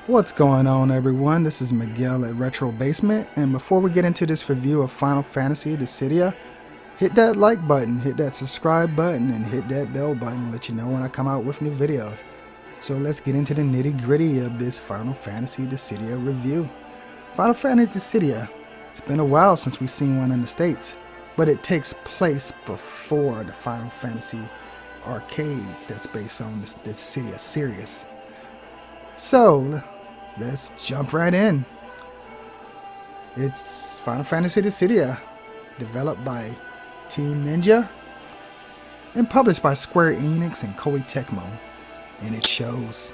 What's going on, everyone? This is Miguel at Retro Basement, and before we get into this review of Final Fantasy Dissidia, hit that like button, hit that subscribe button, and hit that bell button to let you know when I come out with new videos. So let's get into the nitty gritty of this Final Fantasy Dissidia review. Final Fantasy Dissidia, it's been a while since we've seen one in the States, but it takes place before the Final Fantasy arcades that's based on this Dissidia series. So, let's jump right in. It's Final Fantasy Dissidia, developed by Team Ninja and published by Square Enix and Koei Tecmo. And it shows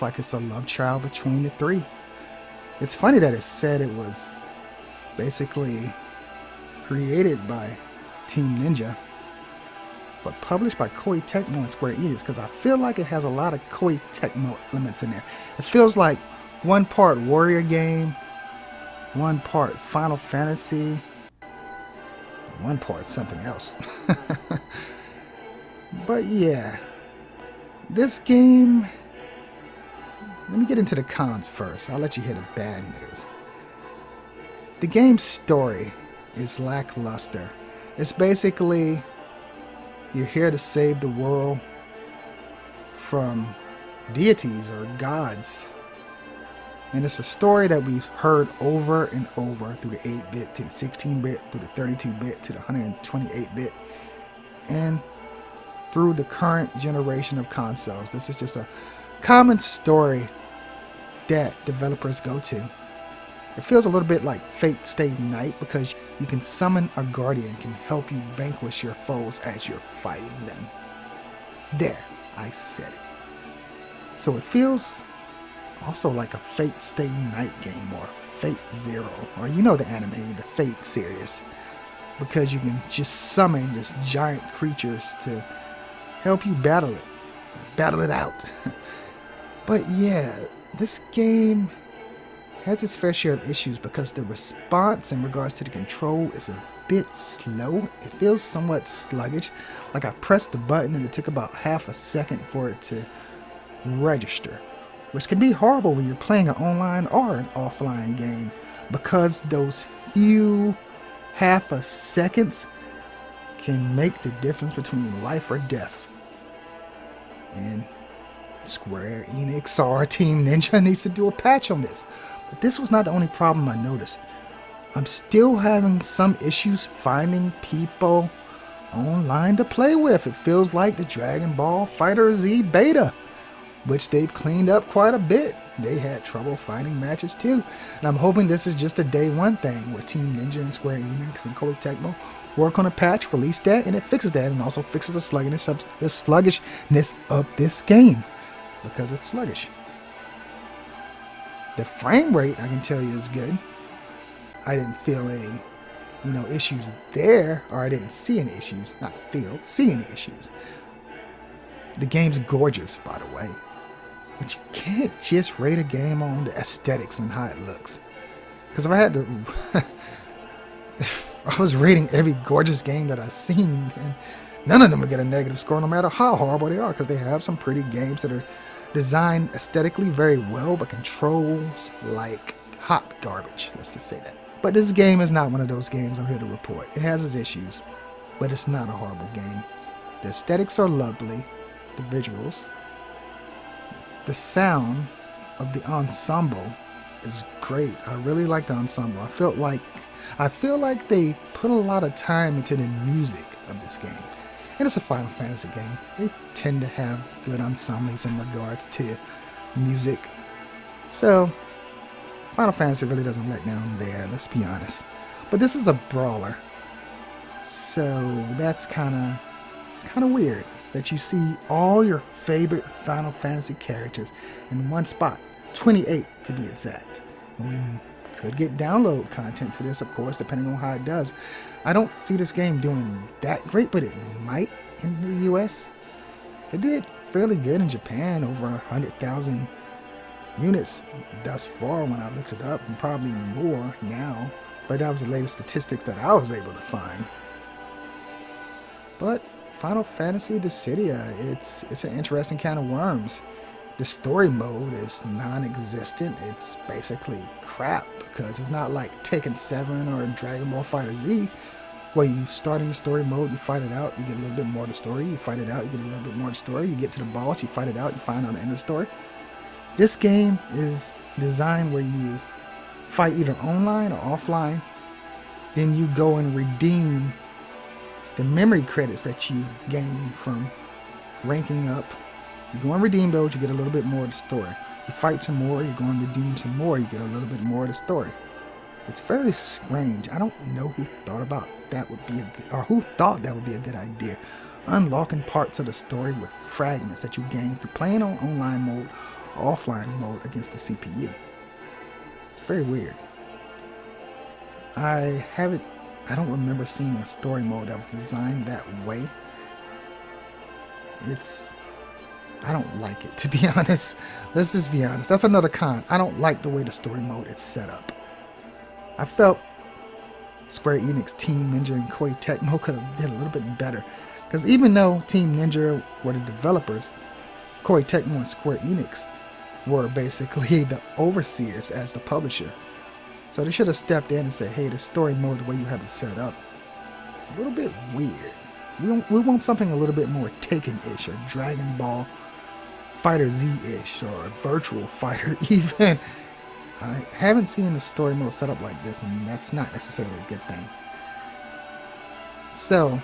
like it's a love child between the three. It's funny that it said it was basically created by Team Ninja, but published by Koei Tecmo and Square Enix, because I feel like it has a lot of Koei Tecmo elements in there. It feels like one part warrior game, one part Final Fantasy, one part something else. But yeah, this game, let me get into the cons first. I'll let you hear the bad news. The game's story is lackluster. It's basically, you're here to save the world from deities or gods. And it's a story that we've heard over and over through the 8-bit to the 16-bit, through the 32-bit to the 128-bit, and through the current generation of consoles. This is just a common story that developers go to. It feels a little bit like Fate Stay Night, because you can summon a guardian can help you vanquish your foes as you're fighting them. There, I said it. So it feels also like a Fate Stay Night game, or Fate Zero, or you know the anime, the Fate series, because you can just summon just giant creatures to help you battle it out. But yeah, this game has its fair share of issues because the response in regards to the control is a bit slow. It feels somewhat sluggish. Like I pressed the button and it took about half a second for it to register, which can be horrible when you're playing an online or an offline game, because those few half a seconds can make the difference between life or death. And Square Enix or Team Ninja needs to do a patch on this. But this was not the only problem I noticed. I'm still having some issues finding people online to play with. It feels like the Dragon Ball FighterZ beta, which they've cleaned up quite a bit. They had trouble finding matches too. And I'm hoping this is just a day one thing where Team Ninja and Square Enix and Koei Tecmo work on a patch, release that, and it fixes that, and also fixes the sluggishness of this game, because it's sluggish. The frame rate, I can tell you, is good. I didn't feel any, issues there, or I didn't see any issues. Not feel, see any issues. The game's gorgeous, by the way. But you can't just rate a game on the aesthetics and how it looks. Because if I had to, if I was rating every gorgeous game that I've seen, and none of them would get a negative score, no matter how horrible they are, because they have some pretty games that are designed aesthetically very well, but controls like hot garbage. Let's just say that. But this game is not one of those games I'm here to report. It has its issues, but it's not a horrible game. The aesthetics are lovely, the visuals, the sound of the ensemble is great. I really like the ensemble. I feel like they put a lot of time into the music of this game. And it's a Final Fantasy game. They tend to have good ensembles in regards to music. So, Final Fantasy really doesn't let down there, let's be honest. But this is a brawler. So, that's kind of weird that you see all your favorite Final Fantasy characters in one spot. 28 to be exact. And we could get download content for this, of course, depending on how it does. I don't see this game doing that great, but it might in the US. It did fairly good in Japan, over 100,000 units thus far when I looked it up, and probably more now. But that was the latest statistics that I was able to find. But Final Fantasy Dissidia, it's an interesting kind of worms. The story mode is non-existent. It's basically crap because it's not like Tekken 7 or Dragon Ball Fighter Z, where you start in the story mode, you fight it out, you get a little bit more of the story, you fight it out, you get a little bit more of the story, you get to the boss, you fight it out, you find out the end of the story. This game is designed where you fight either online or offline, then you go and redeem the memory credits that you gain from ranking up. You go and redeem those, you get a little bit more of the story. You fight some more, you go and redeem some more, you get a little bit more of the story. It's very strange. I don't know who thought about that would be who thought that would be a good idea. Unlocking parts of the story with fragments that you gain through playing on online mode or offline mode against the CPU. It's very weird. I don't remember seeing a story mode that was designed that way. I don't like it, to be honest. Let's just be honest. That's another con. I don't like the way the story mode is set up. I felt Square Enix, Team Ninja, and Koei Tecmo could have did a little bit better. Because even though Team Ninja were the developers, Koei Tecmo and Square Enix were basically the overseers as the publisher. So they should have stepped in and said, hey, the story mode, the way you have it set up, it's a little bit weird. We want something a little bit more Tekken-ish or Dragon Ball Fighter Z-ish or Virtual Fighter even. I haven't seen the story mode set up like this, and that's not necessarily a good thing. So,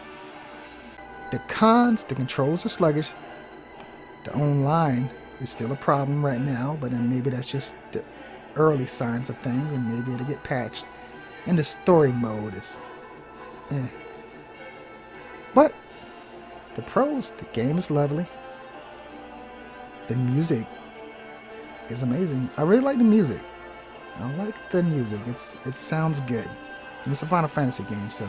the cons, the controls are sluggish. The online is still a problem right now, but then maybe that's just the early signs of things, and maybe it'll get patched. And the story mode is But the pros, the game is lovely. The music is amazing. I really like the music. I like the music. It sounds good. And it's a Final Fantasy game, so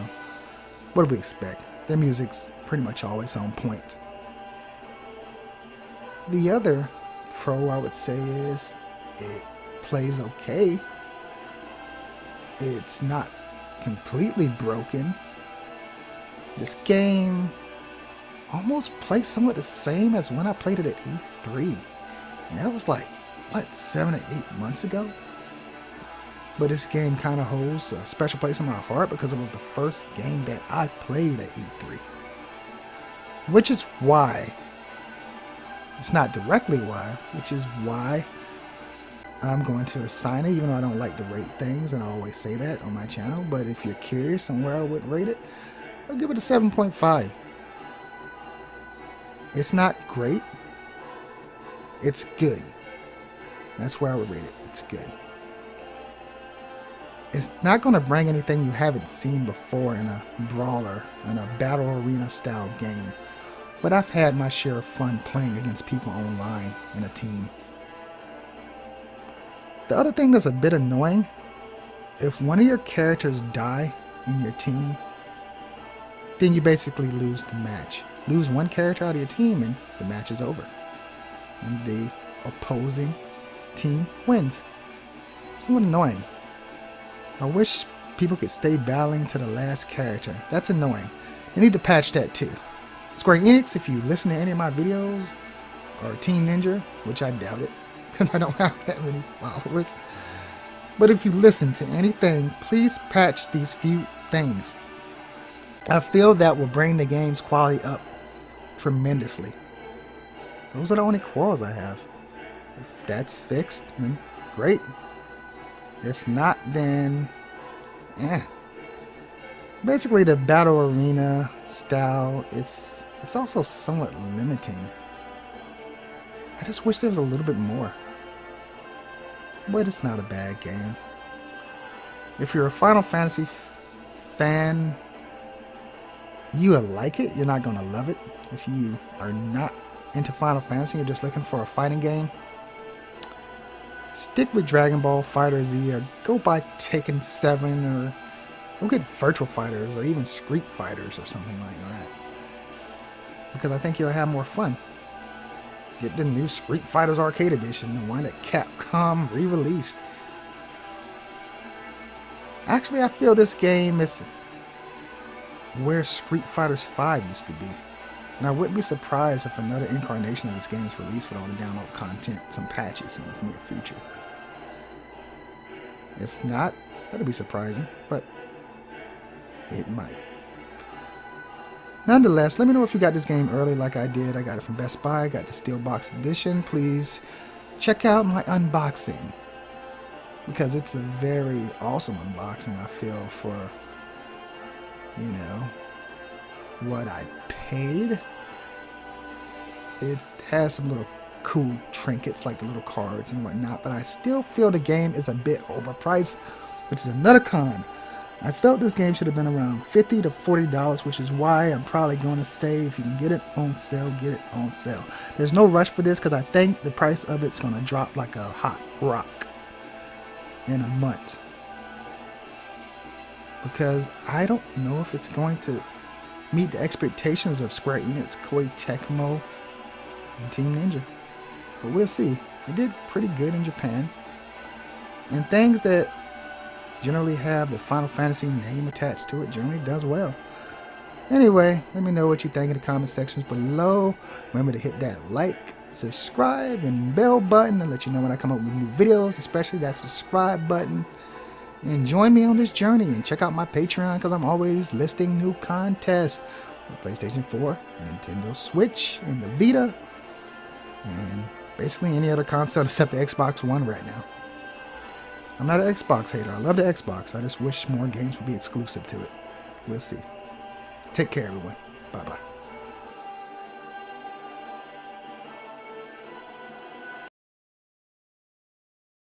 what do we expect? Their music's pretty much always on point. The other pro I would say is it plays okay. It's not completely broken. This game almost plays somewhat the same as when I played it at E3. And that was like, what, 7 or 8 months ago? But this game kind of holds a special place in my heart because it was the first game that I played at E3. Which is why, it's not directly why, which is why I'm going to assign it, even though I don't like to rate things, and I always say that on my channel. But if you're curious on where I would rate it, I'll give it a 7.5. It's not great. It's good. That's where I would rate it. It's good. It's not going to bring anything you haven't seen before in a brawler, in a battle arena style game. But I've had my share of fun playing against people online in a team. The other thing that's a bit annoying, if one of your characters die in your team, then you basically lose the match. Lose one character out of your team and the match is over. And the opposing team wins. Somewhat annoying. I wish people could stay battling to the last character. That's annoying. They need to patch that too. Square Enix, if you listen to any of my videos, or Team Ninja, which I doubt it, because I don't have that many followers. But if you listen to anything, please patch these few things. I feel that will bring the game's quality up tremendously. Those are the only quarrels I have. If that's fixed, then great. If not, then basically the battle arena style, it's also somewhat limiting. I just wish there was a little bit more. But it's not a bad game. If you're a Final Fantasy fan, you will like it. You're not going to love it. If you are not into Final Fantasy, you're just looking for a fighting game, stick with Dragon Ball Fighter Z, or go buy Tekken 7, or go get Virtual Fighters, or even Street Fighters, or something like that. Because I think you'll have more fun. Get the new Street Fighters Arcade Edition, the one that Capcom re-released. Actually, I feel this game is where Street Fighters 5 used to be. And I wouldn't be surprised if another incarnation of this game is released with all the download content, some patches in the near future. If not, that'd be surprising, but it might. Nonetheless, let me know if you got this game early like I did. I got it from Best Buy. I got the Steelbox Edition. Please check out my unboxing, because it's a very awesome unboxing, I feel, for, you know, what I paid. It has some little cool trinkets like the little cards and whatnot, but I still feel the game is a bit overpriced, which is another con. I felt this game should have been around $50 to $40, which is why I'm probably going to say if you can get it on sale, get it on sale. There's no rush for this because I think the price of it's going to drop like a hot rock in a month. Because I don't know if it's going to meet the expectations of Square Enix, Koei Tecmo, and Team Ninja. But we'll see. It did pretty good in Japan. And things that generally have the Final Fantasy name attached to it generally does well. Anyway, let me know what you think in the comment sections below. Remember to hit that like, subscribe, and bell button to let you know when I come up with new videos, especially that subscribe button. And join me on this journey and check out my Patreon, because I'm always listing new contests for PlayStation 4, Nintendo Switch, and the Vita, and basically any other console except the Xbox One right now. I'm not an Xbox hater. I love the Xbox. I just wish more games would be exclusive to it. We'll see. Take care, everyone. Bye-bye.